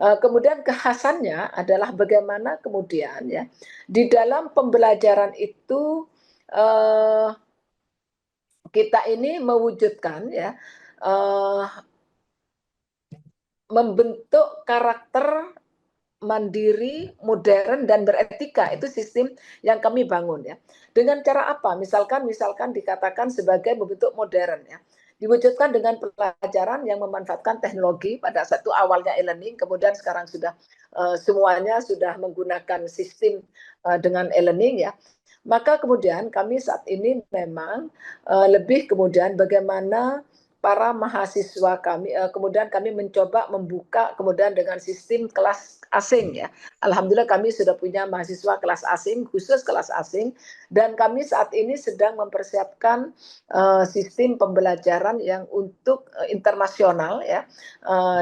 Kemudian kekhasannya adalah bagaimana kemudian ya, di dalam pembelajaran itu, eee, kita ini mewujudkan ya, eee, membentuk karakter mandiri, modern, dan beretika, itu sistem yang kami bangun ya. Dengan cara apa? Misalkan dikatakan sebagai membentuk modern ya. Diwujudkan dengan pelajaran yang memanfaatkan teknologi pada satu awalnya e-learning, kemudian sekarang sudah semuanya sudah menggunakan sistem dengan e-learning ya. Maka kemudian kami saat ini memang lebih kemudian bagaimana para mahasiswa kami, kemudian kami mencoba membuka kemudian dengan sistem kelas asing ya. Alhamdulillah kami sudah punya mahasiswa kelas asing, khusus kelas asing, dan kami saat ini sedang mempersiapkan sistem pembelajaran yang untuk internasional ya,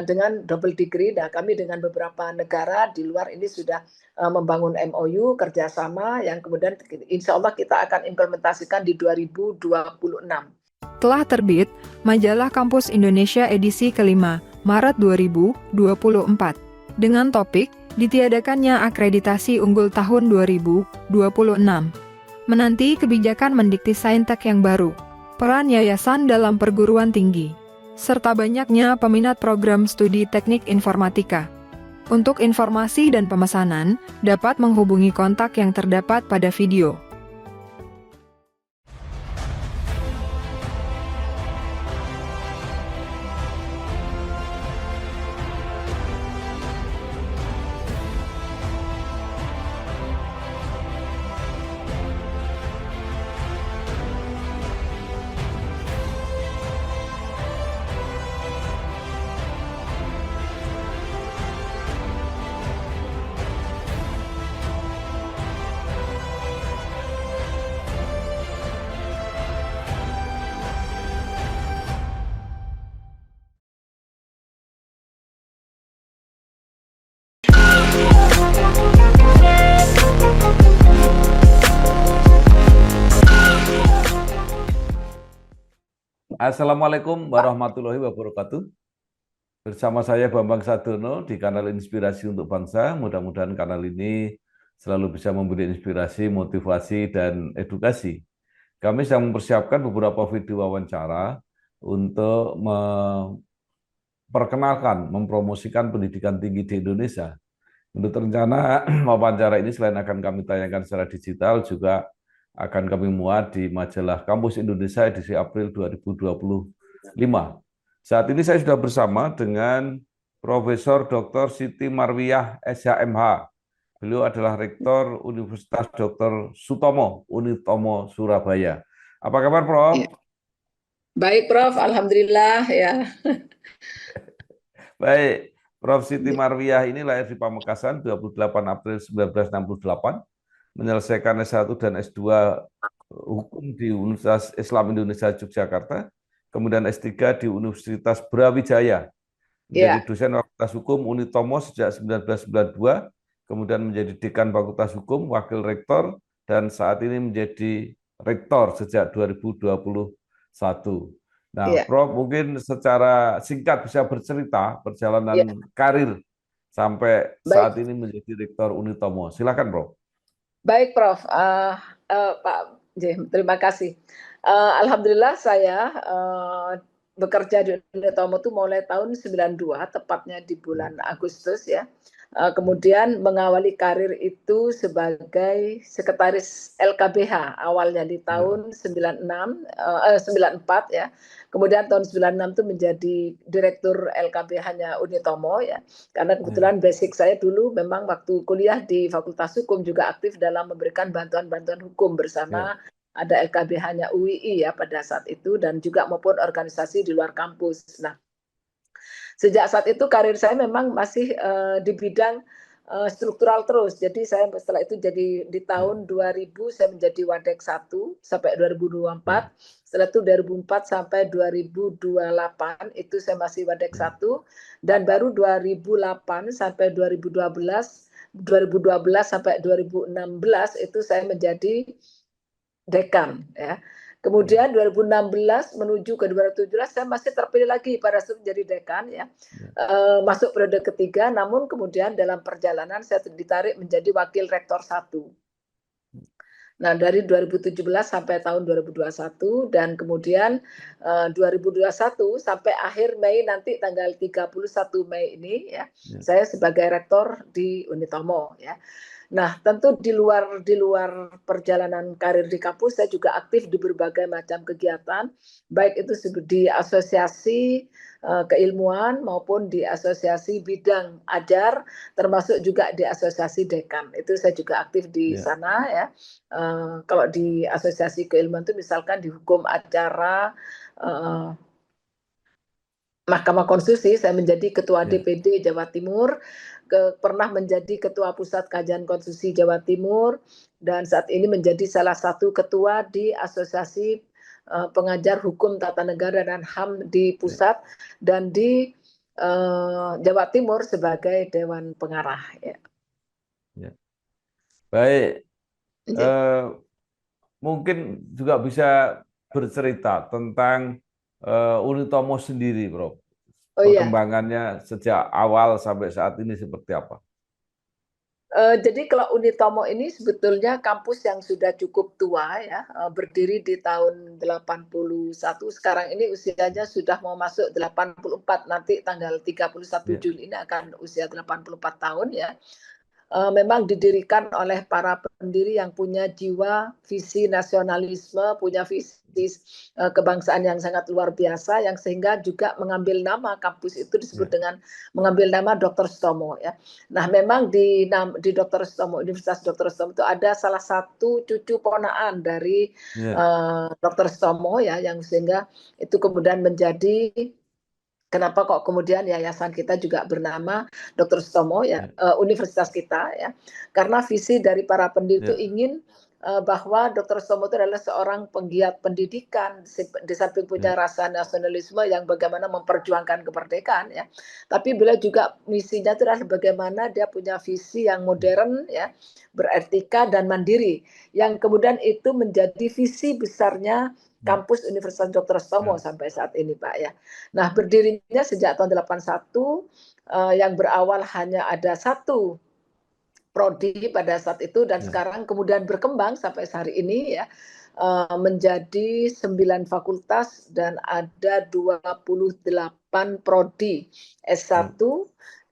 dengan double degree. Dan kami dengan beberapa negara di luar ini sudah membangun MOU kerjasama yang kemudian insya Allah kita akan implementasikan di 2026. Telah terbit Majalah Kampus Indonesia edisi kelima, Maret 2024, dengan topik ditiadakannya akreditasi unggul tahun 2026. Menanti kebijakan mendikti saintek yang baru, peran yayasan dalam perguruan tinggi, serta banyaknya peminat program studi teknik informatika. Untuk informasi dan pemesanan, dapat menghubungi kontak yang terdapat pada video. Assalamualaikum warahmatullahi wabarakatuh. Bersama saya Bambang Sadono di kanal Inspirasi untuk Bangsa. Mudah-mudahan kanal ini selalu bisa memberi inspirasi, motivasi, dan edukasi. Kami sedang mempersiapkan beberapa video wawancara untuk memperkenalkan, mempromosikan pendidikan tinggi di Indonesia. Menurut rencana wawancara ini selain akan kami tayangkan secara digital, juga akan kami muat di majalah Kampus Indonesia edisi April 2025. Saat ini saya sudah bersama dengan Profesor Dr. Siti Marwiyah, SHMH. Beliau adalah Rektor Universitas Dr. Sutomo, Unitomo, Surabaya. Apa kabar, Prof? Baik, Prof. Alhamdulillah ya. Baik, Prof. Siti Marwiyah ini lahir di Pamekasan 28 April 1968. Menyelesaikan S1 dan S2 Hukum di Universitas Islam Indonesia Yogyakarta, kemudian S3 di Universitas Brawijaya, menjadi dosen Fakultas Hukum Unitomo sejak 1992, kemudian menjadi Dekan Fakultas Hukum, Wakil Rektor, dan saat ini menjadi Rektor sejak 2021. Nah, Prof, mungkin secara singkat bisa bercerita perjalanan karir sampai saat ini menjadi Rektor Unitomo. Silakan, Prof. Baik, Prof. Pak J, terima kasih. Alhamdulillah saya bekerja di Unitomo itu mulai tahun 92, tepatnya di bulan Agustus ya. Kemudian mengawali karir itu sebagai sekretaris LKBH awalnya di tahun 94 ya. Kemudian tahun 96 itu menjadi direktur LKBH-nya Unitomo ya. Karena kebetulan basic saya dulu memang waktu kuliah di Fakultas Hukum juga aktif dalam memberikan bantuan-bantuan hukum bersama ada LKBH-nya UII ya pada saat itu, dan juga maupun organisasi di luar kampus. Nah, sejak saat itu karir saya memang masih di bidang struktural terus. Jadi saya setelah itu jadi di tahun 2000 saya menjadi Wadek 1 sampai 2024. Setelah itu 2004 sampai 2028 itu saya masih Wadek 1, dan baru 2008 sampai 2012 sampai 2016 itu saya menjadi dekan ya. Kemudian 2016 menuju ke 2017 saya masih terpilih lagi pada saat menjadi dekan ya. Masuk periode ketiga, namun kemudian dalam perjalanan saya ditarik menjadi wakil rektor 1. Nah, dari 2017 sampai tahun 2021 dan kemudian 2021 sampai akhir Mei nanti tanggal 31 Mei ini ya, saya sebagai rektor di Unitomo ya. Nah, tentu di luar perjalanan karir di kampus, saya juga aktif di berbagai macam kegiatan, baik itu di asosiasi keilmuan maupun di asosiasi bidang ajar, termasuk juga di asosiasi dekan. Itu saya juga aktif di sana ya. Kalau di asosiasi keilmuan itu misalkan di hukum acara Mahkamah Konstitusi, saya menjadi ketua DPD Jawa Timur, pernah menjadi ketua Pusat Kajian Konstitusi Jawa Timur, dan saat ini menjadi salah satu ketua di Asosiasi Pengajar Hukum Tata Negara dan HAM di pusat dan di Jawa Timur sebagai Dewan Pengarah. Ya. Baik, mungkin juga bisa bercerita tentang Unitomo sendiri, Prof. Perkembangannya sejak awal sampai saat ini seperti apa? Jadi kalau Unitomo ini sebetulnya kampus yang sudah cukup tua ya, berdiri di tahun 81, sekarang ini usianya sudah mau masuk 84, nanti tanggal 31 Juli ini akan usia 84 tahun ya. Memang didirikan oleh para pendiri yang punya jiwa visi nasionalisme, punya visi kebangsaan yang sangat luar biasa, yang sehingga juga mengambil nama kampus itu disebut dengan mengambil nama Dr. Sutomo ya. Nah, memang di Dr. Sutomo, Universitas Dr. Sutomo itu ada salah satu cucu ponaan dari Dr. Sutomo ya, yang sehingga itu kemudian menjadi kenapa kok kemudian yayasan kita juga bernama Dr. Sutomo ya, universitas kita ya, karena visi dari para pendiri itu ingin bahwa Dr. Sutomo itu adalah seorang penggiat pendidikan, di samping punya rasa nasionalisme yang bagaimana memperjuangkan kemerdekaan ya, tapi beliau juga misinya itu adalah bagaimana dia punya visi yang modern ya, beretika dan mandiri, yang kemudian itu menjadi visi besarnya kampus Universitas Dr. Sutomo sampai saat ini, Pak ya. Nah, berdirinya sejak tahun 81 yang berawal hanya ada satu prodi pada saat itu dan sekarang kemudian berkembang sampai hari ini ya, menjadi 9 fakultas dan ada 28 prodi S1,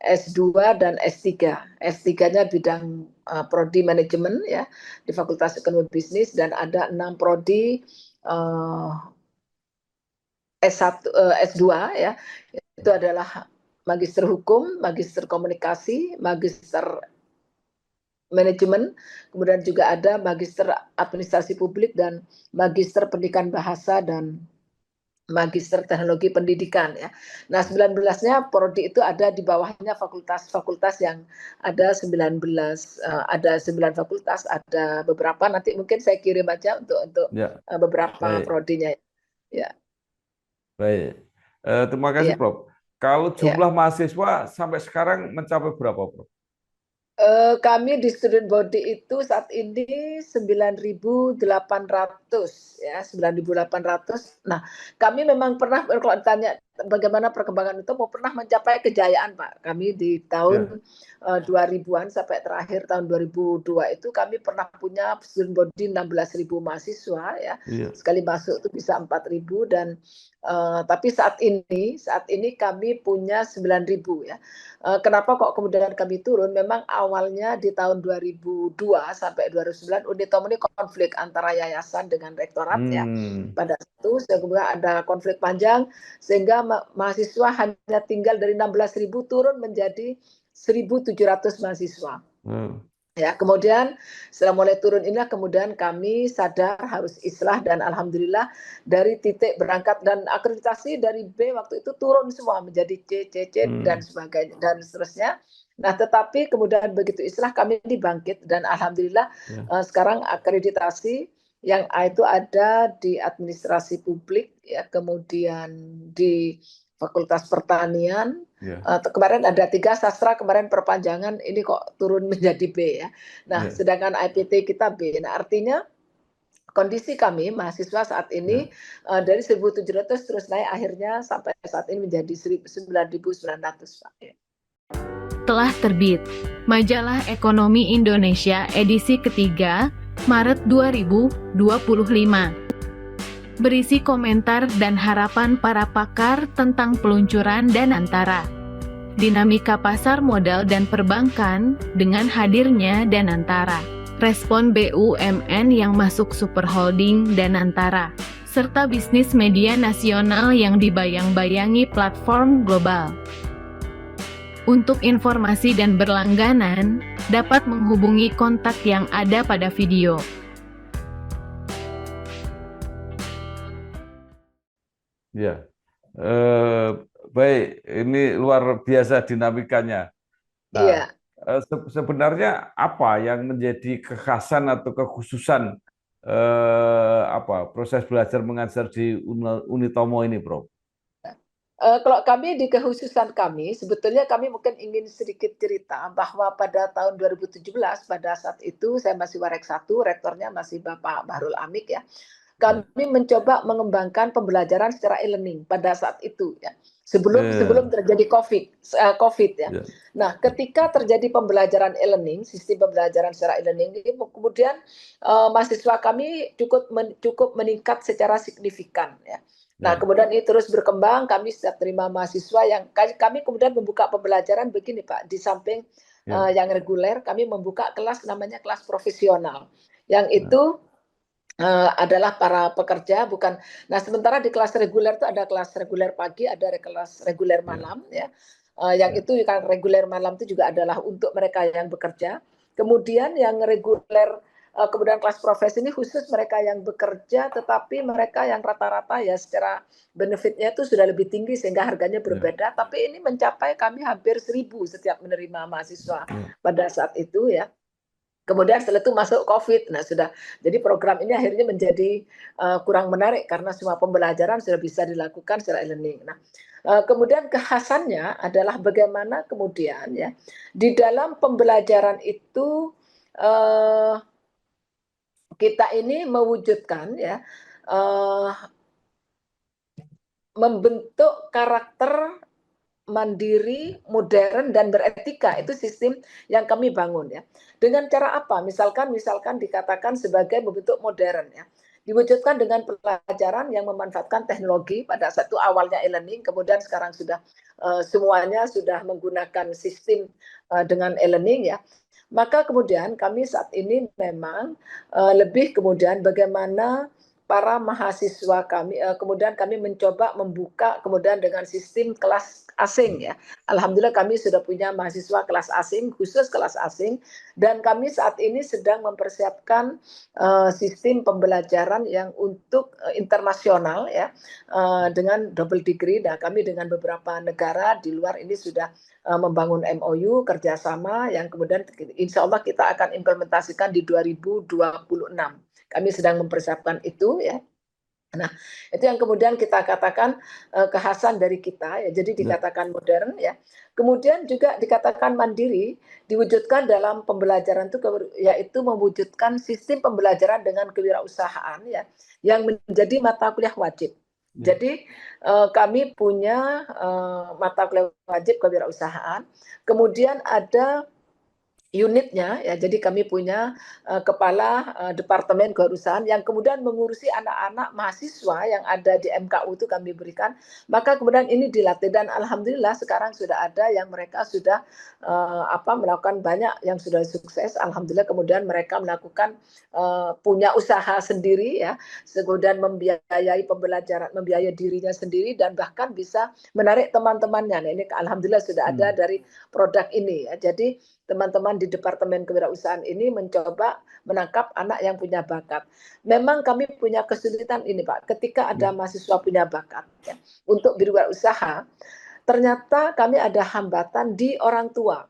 S2 dan S3. S3-nya bidang prodi manajemen ya di Fakultas Ekonomi Bisnis, dan ada 6 prodi S1, S2 ya, itu adalah Magister Hukum, Magister Komunikasi, Magister Manajemen, kemudian juga ada Magister Administrasi Publik dan Magister Pendidikan Bahasa dan Magister Teknologi Pendidikan ya. Nah, 19-nya prodi itu ada di bawahnya fakultas-fakultas yang ada 19, ada 9 fakultas, ada beberapa nanti mungkin saya kirim aja untuk beberapa prodinya ya. Baik, terima kasih Prof. Kalau jumlah mahasiswa sampai sekarang mencapai berapa, Prof? Kami di student body itu saat ini 9.800 ya, 9.800. Nah, kami memang pernah, kalau ditanya bagaimana perkembangan itu, mau pernah mencapai kejayaan, Pak. Kami di tahun 2000-an sampai terakhir tahun 2002 itu kami pernah punya student body 16.000 mahasiswa ya. Sekali masuk itu bisa 4.000 dan tapi saat ini kami punya 9.000 ya. Kenapa kok kemudian kami turun? Memang awalnya di tahun 2002 sampai 2009 Unitomo ini konflik antara yayasan dengan rektorat ya. Pada itu kemudian ada konflik panjang sehingga mahasiswa hanya tinggal dari 16.000 turun menjadi 1.700 mahasiswa. Ya, kemudian setelah mulai turun inilah kemudian kami sadar harus islah, dan alhamdulillah dari titik berangkat dan akreditasi dari B waktu itu turun semua menjadi C, dan sebagainya dan seterusnya. Nah, tetapi kemudian begitu islah kami dibangkit dan alhamdulillah sekarang akreditasi yang A itu ada di administrasi publik ya, kemudian di Fakultas Pertanian, kemarin ada 3 sastra, kemarin perpanjangan ini kok turun menjadi B ya. Nah, sedangkan IPT kita B. Nah, artinya kondisi kami mahasiswa saat ini dari 1.700 terus naik akhirnya sampai saat ini menjadi 9.900 Pak. Telah terbit Majalah Ekonomi Indonesia edisi ketiga Maret 2025. Berisi komentar dan harapan para pakar tentang peluncuran dan antara dinamika pasar modal dan perbankan dengan hadirnya dan antara respon BUMN yang masuk super holding dan antara serta bisnis media nasional yang dibayang-bayangi platform global. Untuk informasi dan berlangganan, dapat menghubungi kontak yang ada pada video. Ya, baik, ini luar biasa dinamikanya. Nah, Iya. Sebenarnya apa yang menjadi kekhasan atau kekhususan proses belajar mengajar di Unitomo ini, Bro? Kalau kami di kekhususan kami, sebetulnya kami mungkin ingin sedikit cerita bahwa pada tahun 2017 pada saat itu saya masih Warek 1, rektornya masih Bapak Bahrul Amik ya. Kami mencoba mengembangkan pembelajaran secara e-learning pada saat itu ya. Sebelum terjadi COVID ya. Nah, ketika terjadi pembelajaran e-learning, sistem pembelajaran secara e-learning ini kemudian mahasiswa kami cukup meningkat secara signifikan ya. Nah, kemudian ini terus berkembang, kami sudah terima mahasiswa yang kami kemudian membuka pembelajaran begini Pak, di samping yang reguler, kami membuka kelas namanya kelas profesional. Yang itu adalah para pekerja, bukan. Nah, sementara di kelas reguler itu ada kelas reguler pagi, ada kelas reguler malam ya. Yang itu kan reguler malam itu juga adalah untuk mereka yang bekerja. Kemudian yang reguler kemudian kelas profesi ini khusus mereka yang bekerja, tetapi mereka yang rata-rata ya secara benefitnya itu sudah lebih tinggi sehingga harganya berbeda. Tapi ini mencapai kami hampir 1.000 setiap menerima mahasiswa pada saat itu ya. Kemudian setelah itu masuk COVID, nah sudah. Jadi program ini akhirnya menjadi kurang menarik karena semua pembelajaran sudah bisa dilakukan secara e-learning. Nah, kemudian kekhasannya adalah bagaimana kemudian ya di dalam pembelajaran itu kita ini mewujudkan ya membentuk karakter mandiri, modern dan beretika, itu sistem yang kami bangun ya. Dengan cara apa? Misalkan dikatakan sebagai membentuk modern ya. Diwujudkan dengan pelajaran yang memanfaatkan teknologi pada satu awalnya e-learning, kemudian sekarang sudah semuanya sudah menggunakan sistem dengan e-learning ya. Maka kemudian kami saat ini memang lebih kemudian bagaimana para mahasiswa kami, kemudian kami mencoba membuka kemudian dengan sistem kelas asing ya. Alhamdulillah kami sudah punya mahasiswa kelas asing, khusus kelas asing, dan kami saat ini sedang mempersiapkan sistem pembelajaran yang untuk internasional ya, dengan double degree. Nah, kami dengan beberapa negara di luar ini sudah membangun MOU kerjasama yang kemudian insya Allah kita akan implementasikan di 2026. Kami sedang mempersiapkan itu ya. Nah, itu yang kemudian kita katakan kekhasan dari kita ya. Jadi dikatakan modern ya. Kemudian juga dikatakan mandiri, diwujudkan dalam pembelajaran itu yaitu mewujudkan sistem pembelajaran dengan kewirausahaan ya yang menjadi mata kuliah wajib. Jadi kami punya mata kuliah wajib kewirausahaan. Kemudian ada unitnya ya, jadi kami punya kepala departemen kewirausahaan yang kemudian mengurusi anak-anak mahasiswa yang ada di MKU itu kami berikan, maka kemudian ini dilatih dan alhamdulillah sekarang sudah ada yang mereka sudah melakukan banyak yang sudah sukses, alhamdulillah. Kemudian mereka melakukan punya usaha sendiri ya, kemudian membiayai pembelajaran, membiayai dirinya sendiri dan bahkan bisa menarik teman-temannya. Nah, ini alhamdulillah sudah ada dari produk ini ya. Jadi teman-teman di Departemen Kewirausahaan ini mencoba menangkap anak yang punya bakat. Memang kami punya kesulitan ini Pak, ketika ada mahasiswa punya bakat ya, untuk berwirausaha, ternyata kami ada hambatan di orang tua.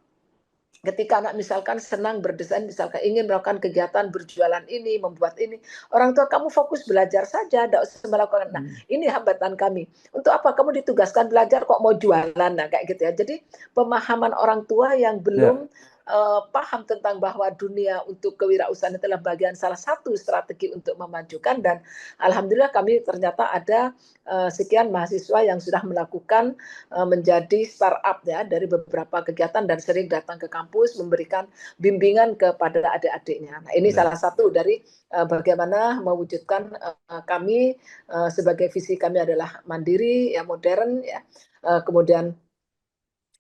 Ketika anak misalkan senang berdesain, misalkan ingin melakukan kegiatan berjualan ini, membuat ini, orang tua kamu fokus belajar saja, tidak usah melakukan. Nah, ini hambatan kami. Untuk apa kamu ditugaskan belajar kok mau jualan? Nah, kayak gitu ya. Jadi pemahaman orang tua yang belum paham tentang bahwa dunia untuk kewirausahaan adalah bagian salah satu strategi untuk memajukan, dan alhamdulillah kami ternyata ada sekian mahasiswa yang sudah melakukan menjadi startup ya dari beberapa kegiatan dan sering datang ke kampus memberikan bimbingan kepada adik-adiknya. Nah, ini salah satu dari bagaimana mewujudkan kami sebagai visi kami adalah mandiri, ya modern, ya kemudian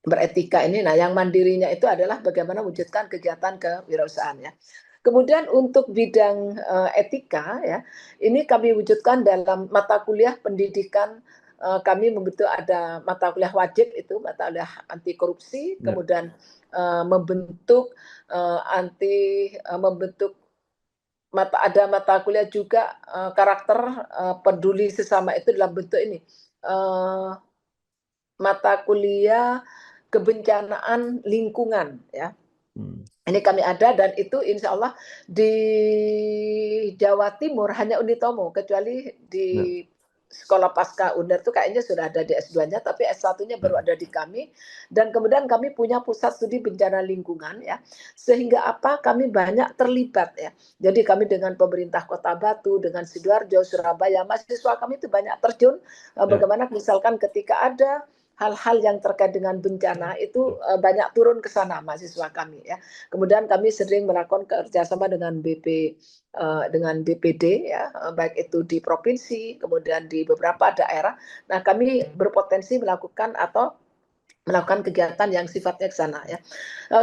beretika ini. Nah, yang mandirinya itu adalah bagaimana mewujudkan kegiatan kewirausahaan ya. Kemudian untuk bidang etika ya, ini kami wujudkan dalam mata kuliah pendidikan. Kami membentuk ada mata kuliah wajib, itu mata kuliah anti korupsi, kemudian membentuk ada mata kuliah juga karakter peduli sesama, itu dalam bentuk ini mata kuliah kebencanaan lingkungan ya. Ini kami ada, dan itu insya Allah di Jawa Timur hanya Unitomo, kecuali di sekolah pasca UNER itu kayaknya sudah ada di S2-nya, tapi S1-nya baru ada di kami. Dan kemudian kami punya pusat studi bencana lingkungan ya, sehingga apa, kami banyak terlibat ya. Jadi kami dengan pemerintah Kota Batu, dengan Sidoarjo, Surabaya, mahasiswa kami itu banyak terjun. Bagaimana misalkan ketika ada hal-hal yang terkait dengan bencana itu banyak turun ke sana mahasiswa kami ya. Kemudian kami sering melakukan kerjasama dengan BPD ya, baik itu di provinsi, kemudian di beberapa daerah. Nah, kami berpotensi melakukan kegiatan yang sifatnya ke sana ya.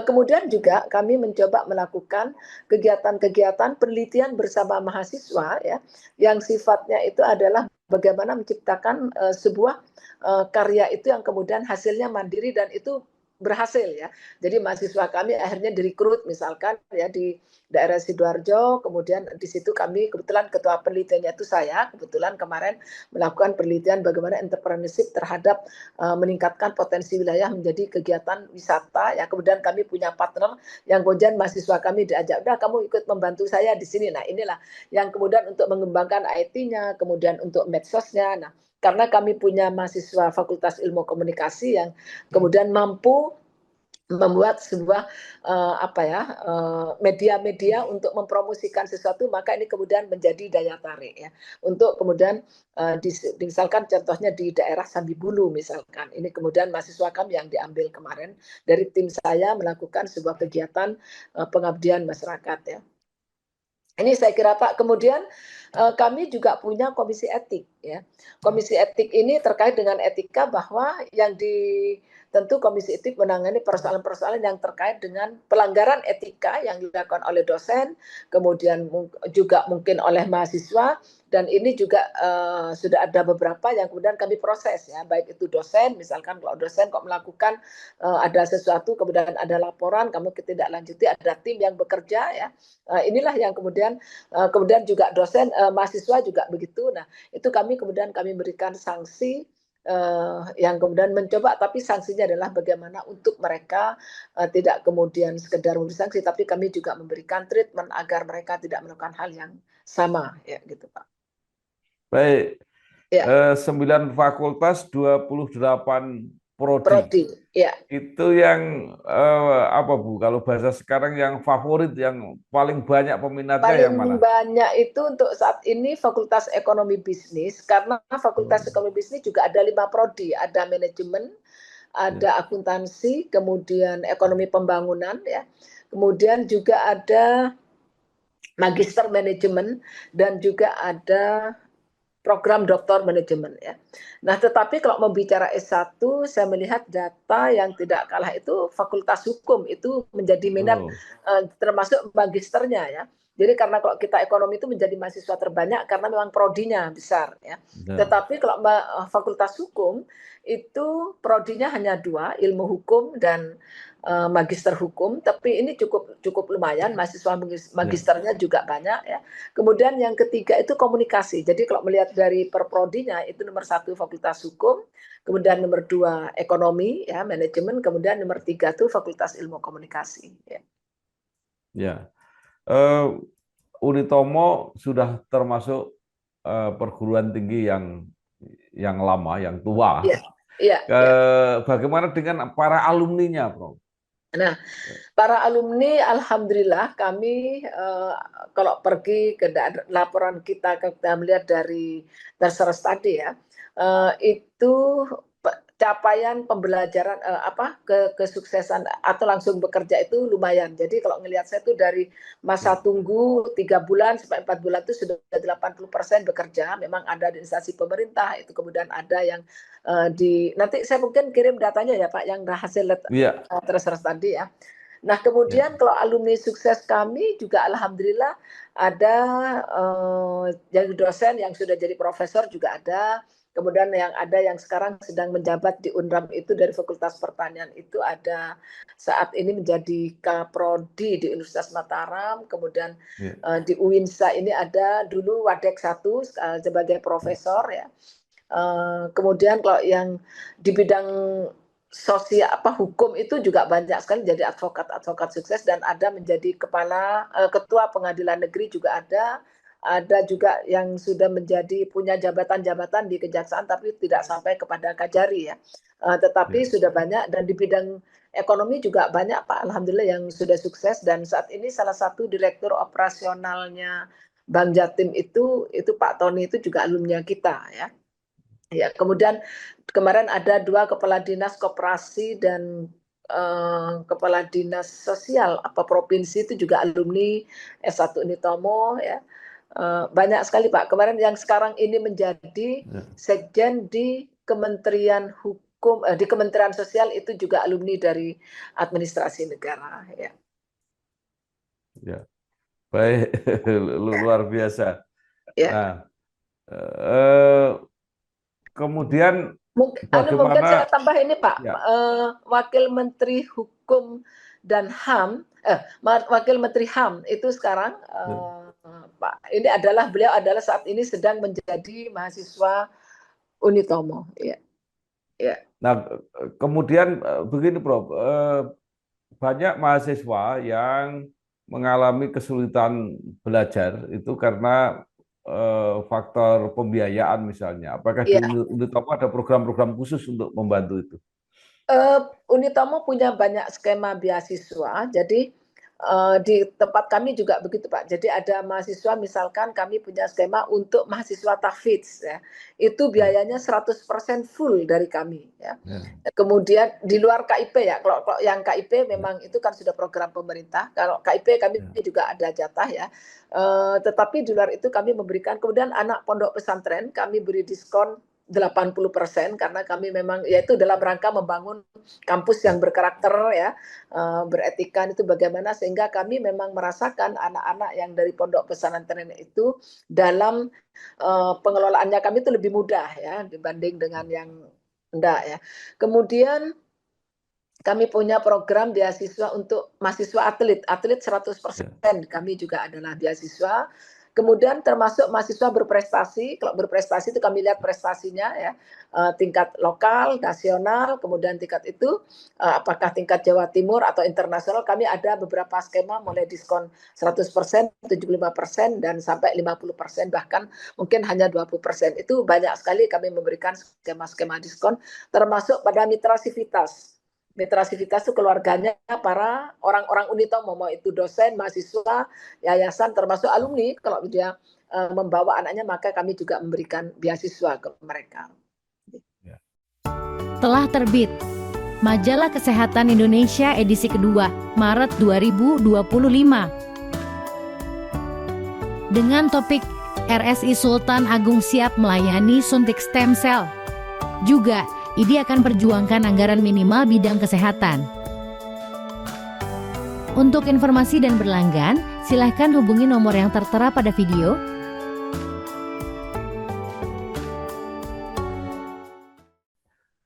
Kemudian juga kami mencoba melakukan kegiatan-kegiatan penelitian bersama mahasiswa ya, yang sifatnya itu adalah bagaimana menciptakan sebuah karya itu yang kemudian hasilnya mandiri dan itu berhasil ya. Jadi mahasiswa kami akhirnya direkrut misalkan ya di daerah Sidoarjo, kemudian di situ kami kebetulan ketua penelitiannya itu saya, kebetulan kemarin melakukan penelitian bagaimana entrepreneurship terhadap meningkatkan potensi wilayah menjadi kegiatan wisata ya. Kemudian kami punya partner yang kemudian mahasiswa kami diajak, udah kamu ikut membantu saya di sini. Nah, inilah yang kemudian untuk mengembangkan IT-nya, kemudian untuk medsosnya. Nah, karena kami punya mahasiswa Fakultas Ilmu Komunikasi yang kemudian mampu membuat sebuah media-media untuk mempromosikan sesuatu, maka ini kemudian menjadi daya tarik ya. Untuk kemudian misalkan contohnya di daerah Sambibulu misalkan, ini kemudian mahasiswa kami yang diambil kemarin dari tim saya melakukan sebuah kegiatan pengabdian masyarakat ya. Ini saya kira Pak. Kemudian kami juga punya komisi etik ya. Komisi etik ini terkait dengan etika, bahwa yang tentu komisi etik menangani persoalan-persoalan yang terkait dengan pelanggaran etika yang dilakukan oleh dosen, kemudian juga mungkin oleh mahasiswa, dan ini juga sudah ada beberapa yang kemudian kami proses ya, baik itu dosen, misalkan kalau dosen kok melakukan ada sesuatu kemudian ada laporan, kamu ketidaklanjuti, ada tim yang bekerja ya. Inilah yang kemudian juga dosen, mahasiswa juga begitu. Nah, itu kami berikan sanksi yang kemudian mencoba, tapi sanksinya adalah bagaimana untuk mereka tidak kemudian sekedar memberi sanksi, tapi kami juga memberikan treatment agar mereka tidak melakukan hal yang sama ya gitu Pak. Baik. Ya. 9 fakultas, 28 prodi. Ya. Itu yang apa Bu? Kalau bahasa sekarang yang favorit, yang paling banyak peminatnya yang mana? Paling banyak itu untuk saat ini Fakultas Ekonomi Bisnis, karena Fakultas Ekonomi Bisnis juga ada 5 prodi, ada manajemen, ada akuntansi, kemudian ekonomi pembangunan ya. Kemudian juga ada magister manajemen dan juga ada program doktor manajemen ya. Nah, tetapi kalau membicara S1, saya melihat data yang tidak kalah itu Fakultas Hukum itu menjadi minat, termasuk magisternya ya. Jadi karena kalau kita ekonomi itu menjadi mahasiswa terbanyak karena memang prodinya besar ya. Tetapi kalau Fakultas Hukum itu prodinya hanya 2, ilmu hukum dan magister hukum, tapi ini cukup lumayan, mahasiswa magisternya juga banyak ya. Kemudian yang ketiga itu komunikasi. Jadi kalau melihat dari perprodinya itu nomor 1 Fakultas Hukum, kemudian nomor 2 ekonomi ya, manajemen, kemudian nomor 3 itu Fakultas Ilmu Komunikasi ya. Ya. Unitomo sudah termasuk perguruan tinggi yang lama, yang tua. Ya. Ya. Bagaimana dengan para alumninya, Prof? Nah, para alumni, alhamdulillah kami kalau pergi ke laporan kita melihat dari terserah tadi ya, itu capaian pembelajaran kesuksesan atau langsung bekerja itu lumayan. Jadi kalau ngelihat saya itu dari masa tunggu 3 bulan sampai 4 bulan itu sudah 80% bekerja. Memang ada di instansi pemerintah, itu kemudian ada yang nanti saya mungkin kirim datanya ya Pak, yang hasil Iya, terserah tadi ya. Nah, ya. kemudian kalau alumni sukses kami juga alhamdulillah ada jadi dosen yang sudah jadi profesor juga ada. Kemudian yang sekarang sedang menjabat di Unram itu dari Fakultas Pertanian itu ada saat ini menjadi Kaprodi di Universitas Mataram. Kemudian Ya. di UINSA ini ada dulu Wadek 1 sebagai profesor ya. Kemudian kalau yang di bidang sosial hukum itu juga banyak sekali jadi advokat sukses dan ada menjadi ketua pengadilan negeri juga ada juga yang sudah punya jabatan-jabatan di kejaksaan tapi tidak sampai kepada kajari ya. Tetapi sudah banyak, dan di bidang ekonomi juga banyak Pak, alhamdulillah yang sudah sukses, dan saat ini salah satu direktur operasionalnya Bank Jatim itu Pak Tony itu juga alumni kita ya. Ya, kemudian kemarin ada 2 kepala dinas koperasi dan kepala dinas sosial provinsi itu juga alumni S1 Unitomo ya. Banyak sekali Pak. Kemarin yang sekarang ini menjadi sekjen di Kementerian Hukum di Kementerian Sosial itu juga alumni dari administrasi negara ya. Ya. Baik, luar biasa. Ya. Nah, kemudian Mungkin bagaimana saya tambah ini Pak, ya. Wakil Menteri Hukum dan HAM, Wakil Menteri HAM itu sekarang Pak, beliau adalah saat ini sedang menjadi mahasiswa Unitomo. Ya. Ya. Nah, kemudian begini Prof, banyak mahasiswa yang mengalami kesulitan belajar itu karena faktor pembiayaan misalnya. Apakah di Unitomo ada program-program khusus untuk membantu itu? Unitomo punya banyak skema beasiswa, jadi di tempat kami juga begitu Pak. Jadi ada mahasiswa, misalkan kami punya skema untuk mahasiswa tahfidz ya. Itu biayanya 100% full dari kami ya. Kemudian di luar KIP ya. Kalau yang KIP memang itu kan sudah program pemerintah. Kalau KIP kami juga ada jatah ya. Tetapi di luar itu kami memberikan, kemudian anak pondok pesantren kami beri diskon 80% karena kami memang yaitu dalam rangka membangun kampus yang berkarakter ya, beretika itu bagaimana, sehingga kami memang merasakan anak-anak yang dari pondok pesantren itu dalam pengelolaannya kami itu lebih mudah ya dibanding dengan yang enggak ya. Kemudian kami punya program beasiswa untuk mahasiswa atlet 100%, kami juga adalah beasiswa. Kemudian termasuk mahasiswa berprestasi. Kalau berprestasi itu kami lihat prestasinya ya, tingkat lokal, nasional, kemudian tingkat itu apakah tingkat Jawa Timur atau internasional. Kami ada beberapa skema mulai diskon 100%, 75% dan sampai 50%, bahkan mungkin hanya 20%. Itu banyak sekali kami memberikan skema-skema diskon, termasuk pada mitra sivitas. Mitra sivitas itu keluarganya para orang-orang Unitomo, mau itu dosen, mahasiswa, yayasan, termasuk alumni. Kalau dia membawa anaknya, maka kami juga memberikan beasiswa ke mereka. Telah terbit Majalah Kesehatan Indonesia edisi kedua, Maret 2025. Dengan topik RSI Sultan Agung siap melayani suntik stem cell. Juga IDI akan perjuangkan anggaran minimal bidang kesehatan. Untuk informasi dan berlanggan, silahkan hubungi nomor yang tertera pada video.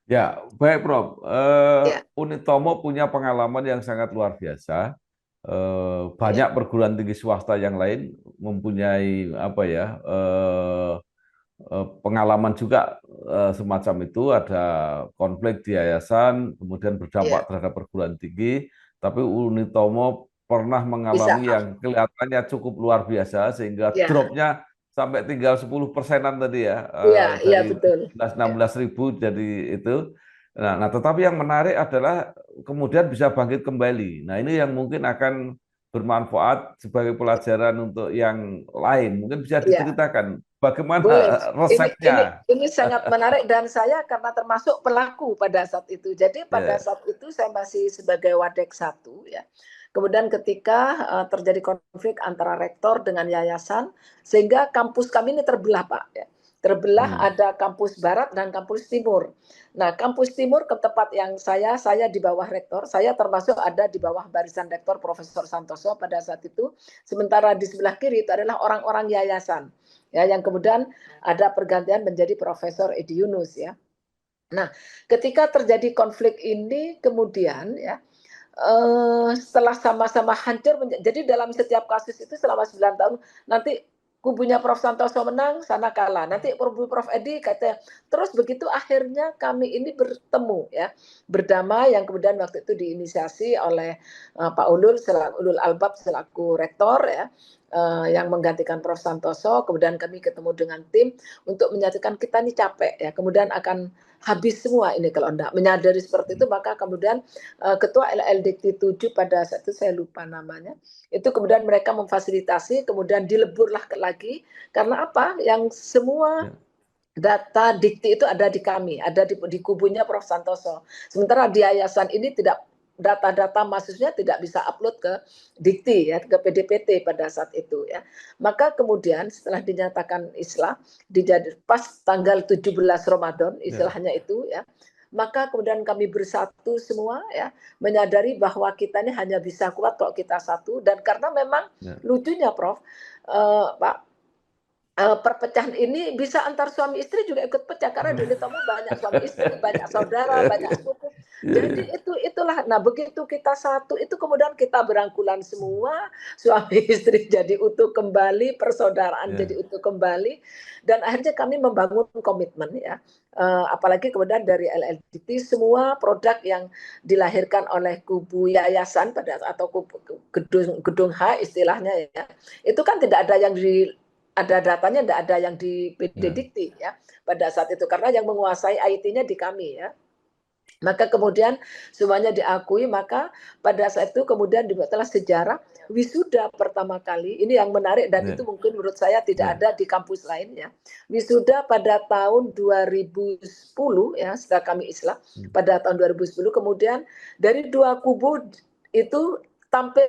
Ya, baik Prof. Unitomo punya pengalaman yang sangat luar biasa. Banyak perguruan tinggi swasta yang lain mempunyai pengalaman juga semacam itu, ada konflik di yayasan, kemudian berdampak terhadap perguruan tinggi, tapi Unitomo pernah mengalami yang kelihatannya cukup luar biasa sehingga dropnya sampai tinggal 10%-an tadi ya, Iya, dari betul. 16 ribu jadi itu. Nah, tetapi yang menarik adalah kemudian bisa bangkit kembali. Nah, ini yang mungkin akan bermanfaat sebagai pelajaran untuk yang lain. Mungkin bisa Iya, diceritakan boleh. bagaimana Ini ini resepnya. ini sangat menarik dan saya karena termasuk pelaku pada saat itu. Jadi pada Ya, saat itu saya masih sebagai Wadek satu ya. Kemudian ketika terjadi konflik antara rektor dengan yayasan, sehingga kampus kami ini terbelah Pak. Ya. Terbelah hmm, ada kampus barat dan kampus timur. Nah kampus timur ke tempat yang saya di bawah rektor, saya termasuk ada di bawah barisan rektor Profesor Santoso pada saat itu. Sementara di sebelah kiri itu adalah orang-orang yayasan ya yang kemudian ada pergantian menjadi Profesor Edi Yunus ya. Nah, ketika terjadi konflik ini kemudian ya setelah sama-sama hancur, jadi dalam setiap kasus itu selama 9 tahun nanti kubunya Prof Santoso menang, sana kalah. Nanti kubu Prof Edi kata terus begitu akhirnya kami ini bertemu ya, berdamai yang kemudian waktu itu diinisiasi oleh Pak Ulul selaku Ulul Albab selaku rektor ya. Yang menggantikan Prof Santoso, kemudian kami ketemu dengan tim untuk menyatakan kita ini capek ya, kemudian akan habis semua ini kalau enggak menyadari seperti itu, maka kemudian ketua LLDT 7 pada saat itu saya lupa namanya, itu kemudian mereka memfasilitasi, kemudian dileburlah lagi, karena apa? Yang semua ya, data dikti itu ada di kami, ada di kubunya Prof Santoso. Sementara di yayasan ini tidak, data-data mahasiswanya tidak bisa upload ke dikti ya, ke PDPT pada saat itu ya. Maka kemudian setelah dinyatakan islah, pas tanggal 17 Ramadan ya, istilahnya itu ya, maka kemudian kami bersatu semua ya, menyadari bahwa kita ini hanya bisa kuat kalau kita satu, dan karena memang ya, lucunya Prof, Pak, perpecahan ini bisa antar suami istri juga ikut pecah karena di Unitomo banyak suami istri, banyak saudara, banyak sepupu. ya, Jadi ya, itulah. Nah, begitu kita satu itu kemudian kita berangkulan semua, suami istri jadi utuh kembali, persaudaraan ya, jadi utuh kembali, dan akhirnya kami membangun komitmen ya. Apalagi kemudian dari LLDT semua produk yang dilahirkan oleh kubu yayasan pada atau kubu gedung H istilahnya ya, itu kan tidak ada yang ada datanya, tidak ada yang di PD ya, Dikti ya pada saat itu, karena yang menguasai IT-nya di kami ya. Maka kemudian semuanya diakui, maka pada saat itu kemudian dibuatlah sejarah wisuda pertama kali. Ini yang menarik dan ya, itu mungkin menurut saya tidak ya, ada di kampus lainnya. Wisuda pada tahun 2010 ya, setelah kami islah hmm, pada tahun 2010, kemudian dari dua kubu itu tampil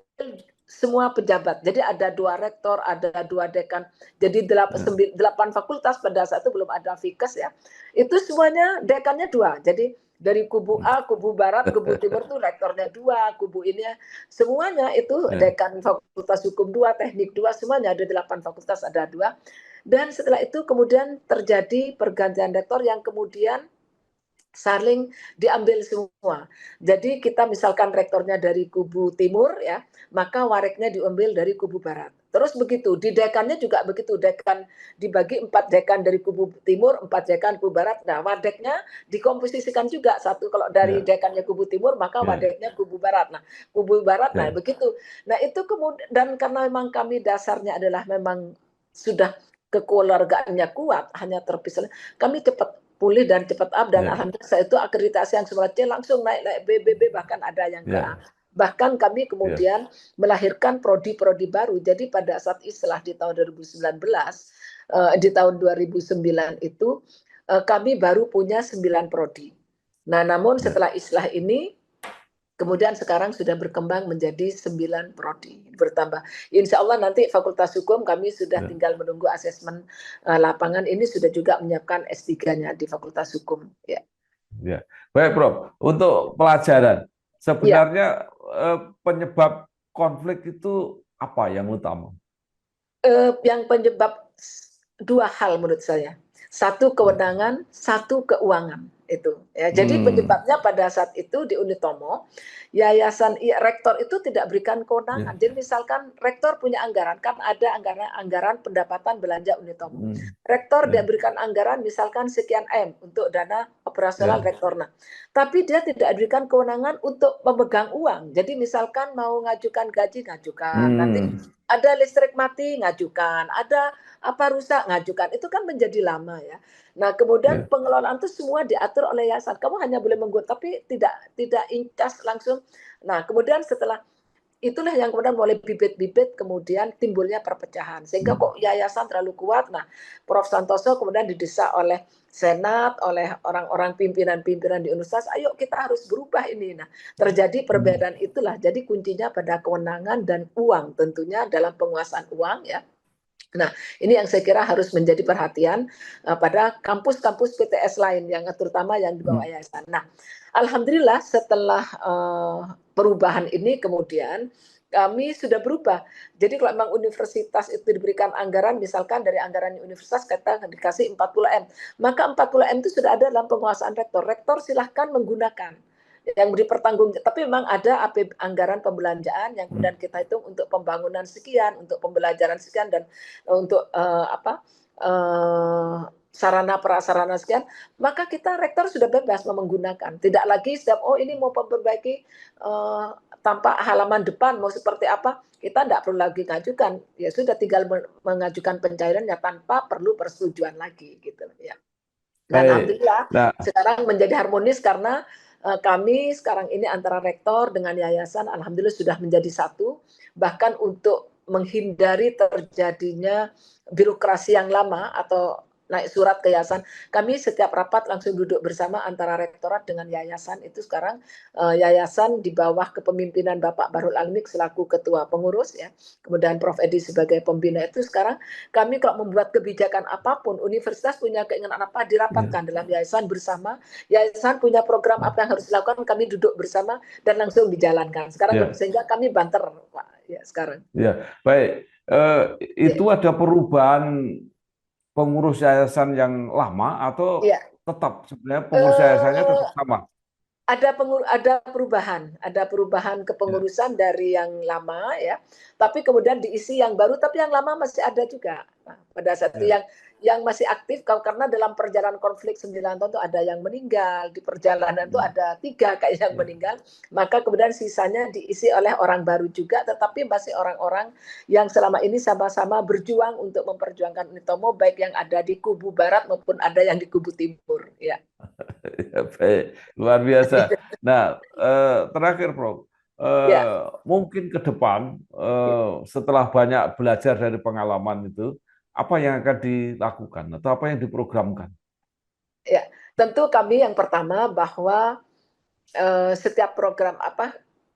semua pejabat. Jadi ada dua rektor, ada dua dekan. Jadi ya, 8 fakultas pada saat itu belum ada Fikes ya. Itu semuanya dekannya dua. Jadi dari kubu A, kubu barat, kubu timur tuh rektornya dua, kubu ini semuanya itu ya, dekan fakultas hukum dua, teknik dua, semuanya ada 8 fakultas ada dua. Dan setelah itu kemudian terjadi pergantian rektor yang kemudian saling diambil semua. Jadi kita misalkan rektornya dari kubu timur ya, maka wareknya diambil dari kubu barat. Terus begitu, di dekannya juga begitu, dekan dibagi 4 dekan dari kubu timur, 4 dekan kubu barat. Nah, wadeknya dikomposisikan juga, satu kalau dari ya, dekannya kubu timur, maka ya, wadeknya kubu barat. Nah, kubu barat, nah ya, begitu. Nah, itu kemudian, dan karena memang kami dasarnya adalah memang sudah kekeluargaannya kuat, hanya terpisah, kami cepat pulih dan cepat up, dan ya, alhamdulillah saya itu akreditasi yang semula C langsung naik BBB, bahkan ada yang ke A. ya, Bahkan kami ya, kemudian melahirkan prodi-prodi baru. Jadi pada saat islah di tahun 2019, di tahun 2009 itu kami baru punya 9 prodi. Nah, namun ya, setelah islah ini kemudian sekarang sudah berkembang menjadi 9 prodi, bertambah. Insya Allah nanti Fakultas Hukum kami sudah ya, tinggal menunggu asesmen lapangan, ini sudah juga menyiapkan S3-nya di Fakultas Hukum. Ya, ya. Baik, Prof. Untuk pelajaran, ya. sebenarnya penyebab konflik itu apa yang utama? Yang penyebab dua hal menurut saya. Satu Ya. kewenangan, satu keuangan itu. Ya, jadi Hmm, penyebabnya pada saat itu di Unitomo, yayasan rektor itu tidak berikan ya, kewenangan. Jadi misalkan rektor punya anggaran, kan ada anggaran pendapatan belanja Unitomo. hmm, Rektor dia ya, berikan anggaran misalkan sekian M untuk dana operasional ya, rektor. Nah, tapi dia tidak diberikan kewenangan untuk memegang uang. Jadi misalkan mau ngajukan gaji, ngajukan. Nanti hmm, ada listrik mati, ngajukan. Ada apa rusak, ngajukan. Itu kan menjadi lama ya. Nah, kemudian Ya. pengelolaan itu semua diatur oleh yayasan. Kamu hanya boleh menggunakan, tapi tidak incas langsung. Nah, kemudian setelah itulah yang kemudian mulai bibit-bibit, kemudian timbulnya perpecahan. Sehingga kok yayasan terlalu kuat. Nah, Prof. Santoso kemudian didesak oleh Senat, oleh orang-orang pimpinan-pimpinan di universitas, ayo kita harus berubah ini. Nah, terjadi perbedaan itulah. Jadi kuncinya pada kewenangan dan uang, tentunya dalam penguasaan uang ya. Nah, ini yang saya kira harus menjadi perhatian pada kampus-kampus PTS lain, yang terutama yang di bawah yayasan. Nah, alhamdulillah setelah perubahan ini kemudian kami sudah berubah. Jadi kalau memang universitas itu diberikan anggaran, misalkan dari anggaran universitas kita dikasih 40M, maka 40M itu sudah ada dalam penguasaan rektor. Rektor silahkan menggunakan yang dipertanggungjawabkan, tapi memang ada anggaran pembelanjaan yang kemudian kita hitung untuk pembangunan sekian, untuk pembelajaran sekian, dan untuk sarana prasarana sekian, maka kita rektor sudah bebas menggunakan. Tidak lagi setiap ini mau memperbaiki tampak halaman depan mau seperti apa, kita tidak perlu lagi ngajukan, ya sudah tinggal mengajukan pencairannya tanpa perlu persetujuan lagi gitu ya. Dan alhamdulillah sekarang menjadi harmonis karena kami sekarang ini antara rektor dengan yayasan alhamdulillah sudah menjadi satu, bahkan untuk menghindari terjadinya birokrasi yang lama atau naik surat ke yayasan, kami setiap rapat langsung duduk bersama antara rektorat dengan yayasan. Itu sekarang yayasan di bawah kepemimpinan Bapak Bahrul Almik selaku ketua pengurus ya, kemudian Prof Edi sebagai pembina. Itu sekarang kami kalau membuat kebijakan apapun, universitas punya keinginan apa dirapatkan dalam yayasan bersama, yayasan punya program apa yang harus dilakukan, kami duduk bersama dan langsung dijalankan. Sekarang sehingga kami banter Pak ya sekarang. Ya, baik. Itu ada perubahan pengurus yayasan yang lama atau tetap sebenarnya pengurus yayasannya tetap sama? Ada perubahan kepengurusan dari yang lama ya, tapi kemudian diisi yang baru, tapi yang lama masih ada juga. Nah, pada saat itu yang masih aktif, karena dalam perjalanan konflik 9 tahun itu ada yang meninggal, di perjalanan itu ada 3 kayak yang meninggal, maka kemudian sisanya diisi oleh orang baru juga, tetapi masih orang-orang yang selama ini sama-sama berjuang untuk memperjuangkan Unitomo, baik yang ada di kubu barat maupun ada yang di kubu timur ya. Ya, baik, luar biasa. Nah, terakhir Prof, mungkin ke depan setelah banyak belajar dari pengalaman itu, apa yang akan dilakukan atau apa yang diprogramkan? Ya, tentu kami yang pertama bahwa setiap program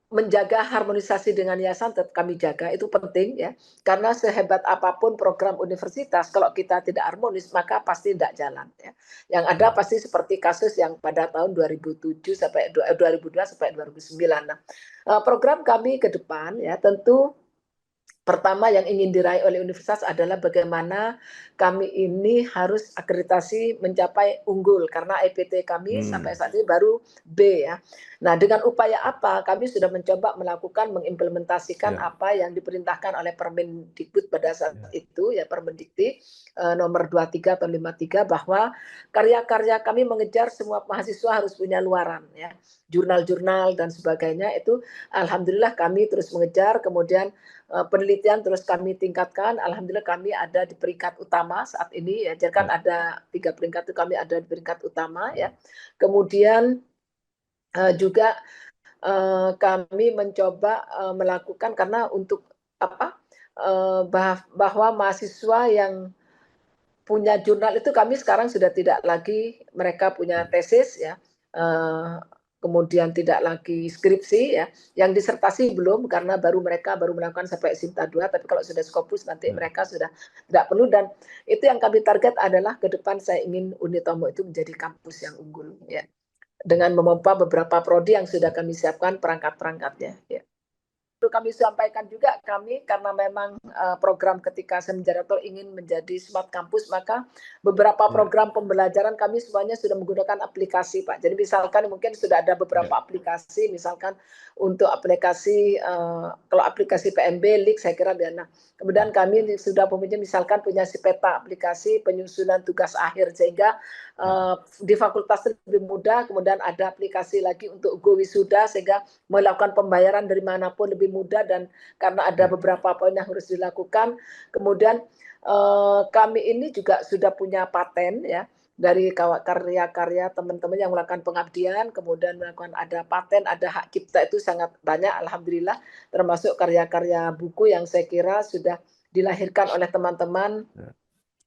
menjaga harmonisasi dengan yayasan tetap kami jaga, itu penting ya, karena sehebat apapun program universitas kalau kita tidak harmonis maka pasti tidak jalan ya. Yang ada pasti seperti kasus yang pada tahun 2002 sampai 2009. Nah, program kami ke depan ya tentu pertama yang ingin diraih oleh universitas adalah bagaimana kami ini harus akreditasi mencapai unggul, karena EPT kami sampai saat ini baru B ya. Nah, dengan upaya apa kami sudah mencoba melakukan mengimplementasikan apa yang diperintahkan oleh Permendikbud pada saat itu ya, Permendikti nomor 23 atau 53, bahwa karya-karya kami mengejar semua mahasiswa harus punya luaran ya, jurnal-jurnal dan sebagainya. Itu alhamdulillah kami terus mengejar, kemudian penelitian terus kami tingkatkan. Alhamdulillah kami ada di peringkat utama saat ini ya. Jadi kan ada 3 peringkat itu, kami ada di peringkat utama ya. Kemudian juga kami mencoba melakukan, karena untuk bahwa mahasiswa yang punya jurnal itu kami sekarang sudah tidak lagi mereka punya tesis ya, kemudian tidak lagi skripsi ya, yang disertasi belum karena mereka baru melakukan sampai Sinta 2, tapi kalau sudah Scopus nanti mereka sudah tidak perlu. Dan itu yang kami target adalah ke depan saya ingin Unitomo itu menjadi kampus yang unggul ya, dengan memompa beberapa prodi yang sudah kami siapkan perangkat-perangkatnya ya. Kami sampaikan juga, kami karena memang program ketika saya menjadi rektor ingin menjadi smart kampus, maka beberapa program pembelajaran kami semuanya sudah menggunakan aplikasi Pak. Jadi misalkan mungkin sudah ada beberapa aplikasi, misalkan untuk aplikasi kalau aplikasi PMB, LIK saya kira dana. Kemudian kami sudah misalkan punya si peta aplikasi penyusunan tugas akhir, sehingga di fakultas lebih mudah. Kemudian ada aplikasi lagi untuk Go Wisuda, sehingga melakukan pembayaran dari manapun lebih mudah, dan karena ada beberapa poin yang harus dilakukan. Kemudian kami ini juga sudah punya paten ya, dari karya-karya teman-teman yang melakukan pengabdian, kemudian melakukan ada paten, ada hak cipta, itu sangat banyak, alhamdulillah, termasuk karya-karya buku yang saya kira sudah dilahirkan oleh teman-teman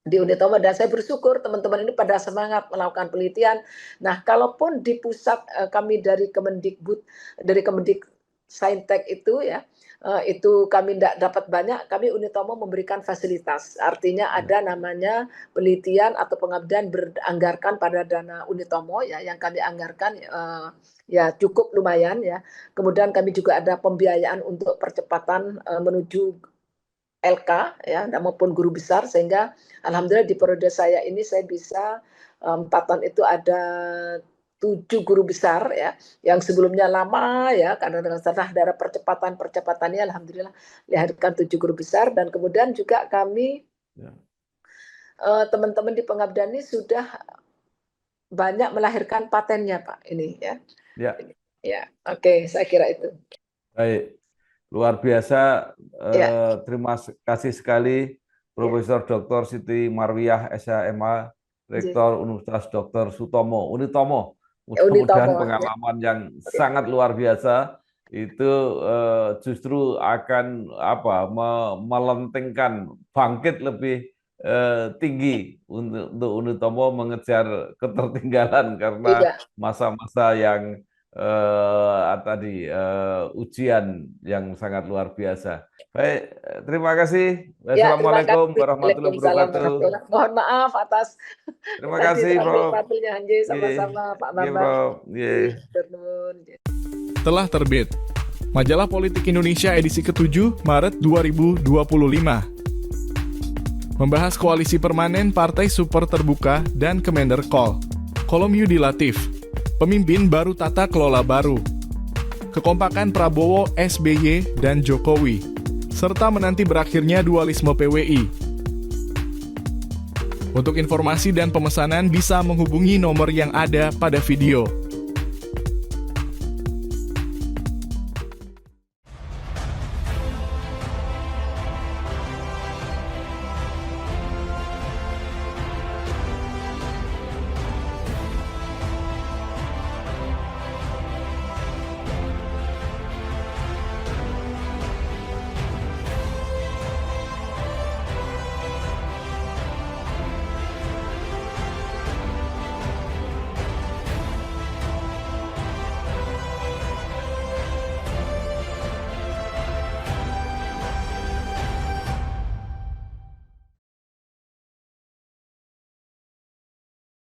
di Unitomo, dan saya bersyukur teman-teman ini pada semangat melakukan penelitian. Nah, kalaupun di pusat kami dari Kemendikbud, dari Kemendiksaintek itu ya, itu kami tidak dapat banyak, kami Unitomo memberikan fasilitas. Artinya ada namanya penelitian atau pengabdian beranggarkan pada dana Unitomo ya, yang kami anggarkan ya cukup lumayan ya. Kemudian kami juga ada pembiayaan untuk percepatan menuju LK ya, maupun guru besar, sehingga alhamdulillah di periode saya ini saya bisa 4 tahun itu ada 7 guru besar ya, yang sebelumnya lama ya, karena setelah ada percepatannya alhamdulillah dilahirkan 7 guru besar. Dan kemudian juga kami teman-teman di pengabdian ini sudah banyak melahirkan patennya Pak ini ya. Ya, oke, saya kira itu. Baik. Luar biasa, terima kasih sekali Profesor Dr. Siti Marwiyah, SHMA, Rektor Universitas Dr. Sutomo, Unitomo. Mudah-mudahan pengalaman yang sangat luar biasa itu justru akan melentingkan, bangkit lebih tinggi untuk Unitomo mengejar ketertinggalan, karena masa-masa yang ujian yang sangat luar biasa. Baik, terima kasih. Wassalamualaikum warahmatullahi wabarakatuh. Mohon maaf atas terima kasih, Prof. Sama-sama Pak Bambang. Telah terbit Majalah Politik Indonesia edisi ke-7 Maret 2025. Membahas koalisi permanen Partai Super Terbuka dan Kemenderkol. Kolom Yudi Latif. Pemimpin baru tata kelola baru, kekompakan Prabowo, SBY, dan Jokowi, serta menanti berakhirnya dualisme PWI. Untuk informasi dan pemesanan bisa menghubungi nomor yang ada pada video.